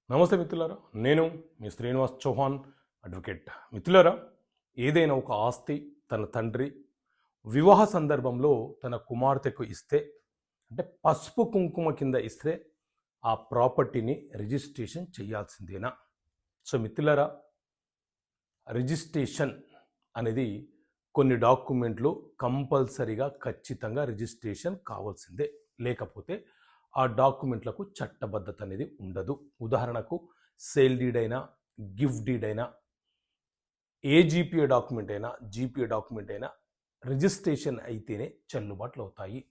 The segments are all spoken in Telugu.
నమస్తే మిత్రులారా, నేను మీ శ్రీనివాస్ చౌహాన్ అడ్వకేట్. మిత్రులారా, ఏదైనా ఒక ఆస్తి తన తండ్రి వివాహ సందర్భంలో తన కుమార్తెకు ఇస్తే, అంటే పసుపు కుంకుమ కింద ఇస్తే ఆ ప్రాపర్టీని రిజిస్ట్రేషన్ చేయాల్సిందేనా? సో మిత్రులారా, రిజిస్ట్రేషన్ అనేది కొన్ని డాక్యుమెంట్లు కంపల్సరీగా ఖచ్చితంగా రిజిస్ట్రేషన్ కావాల్సిందే. లేకపోతే ఆ డాక్యుమెంట్లకు చట్టబద్ధత అనేది ఉండదు. ఉదాహరణకు సేల్ డీడ్ అయినా, గిఫ్ట్ డీడ్ అయినా, ఏ జీపీఏ డాక్యుమెంట్ అయినా, జీపీఏ డాక్యుమెంట్ అయినా రిజిస్ట్రేషన్ అయితేనే చెల్లుబాట్లు అవుతాయి.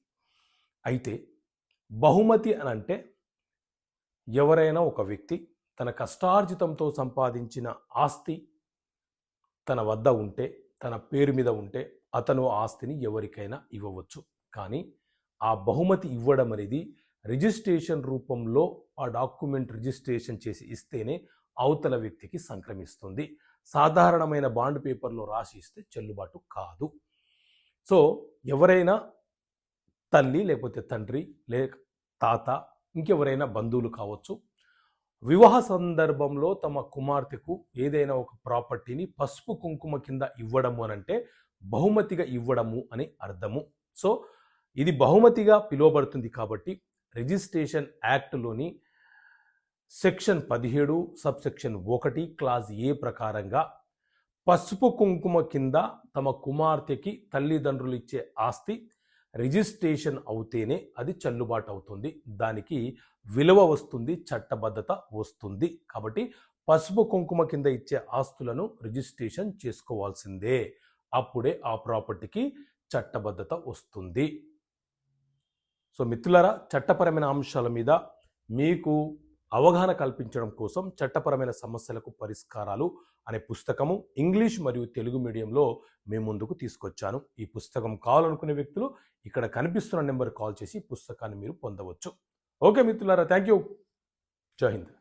అయితే బహుమతి అని అంటే ఎవరైనా ఒక వ్యక్తి తన కష్టార్జితంతో సంపాదించిన ఆస్తి తన వద్ద ఉంటే, తన పేరు మీద ఉంటే అతను ఆస్తిని ఎవరికైనా ఇవ్వవచ్చు. కానీ ఆ బహుమతి ఇవ్వడం అనేది రిజిస్ట్రేషన్ రూపంలో ఆ డాక్యుమెంట్ రిజిస్ట్రేషన్ చేసి ఇస్తేనే అవతల వ్యక్తికి సంక్రమిస్తుంది. సాధారణమైన బాండ్ పేపర్లో రాసి ఇస్తే చెల్లుబాటు కాదు. సో ఎవరైనా తల్లి లేకపోతే తండ్రి లేక తాత ఇంకెవరైనా బంధువులు కావచ్చు, వివాహ సందర్భంలో తమ కుమార్తెకు ఏదైనా ఒక ప్రాపర్టీని పసుపు కుంకుమ కింద ఇవ్వడము అనంటే బహుమతిగా ఇవ్వడము అని అర్థము. సో ఇది బహుమతిగా పిలువబడుతుంది కాబట్టి రిజిస్ట్రేషన్ యాక్ట్లోని సెక్షన్ 17 సబ్సెక్షన్ 1 క్లాజ్ ఏ ప్రకారంగా పసుపు కుంకుమ కింద తమ కుమార్తెకి తల్లిదండ్రులు ఇచ్చే ఆస్తి రిజిస్ట్రేషన్ అవుతేనే అది చెల్లుబాటు అవుతుంది, దానికి విలువ వస్తుంది, చట్టబద్ధత వస్తుంది. కాబట్టి పసుపు కుంకుమ కింద ఇచ్చే ఆస్తులను రిజిస్ట్రేషన్ చేసుకోవాల్సిందే. అప్పుడే ఆ ప్రాపర్టీకి చట్టబద్ధత వస్తుంది. సో మిత్రులారా, చట్టపరమైన అంశాల మీద మీకు అవగాహన కల్పించడం కోసం చట్టపరమైన సమస్యలకు పరిష్కారాలు అనే పుస్తకము ఇంగ్లీష్ మరియు తెలుగు మీడియంలో మీ ముందుకు తీసుకొచ్చాను. ఈ పుస్తకం కావాలనుకునే వ్యక్తులు ఇక్కడ కనిపిస్తున్న నెంబర్ కాల్ చేసి పుస్తకాన్ని మీరు పొందవచ్చు. ఓకే మిత్రులారా, థ్యాంక్ యూ. జై హింద్.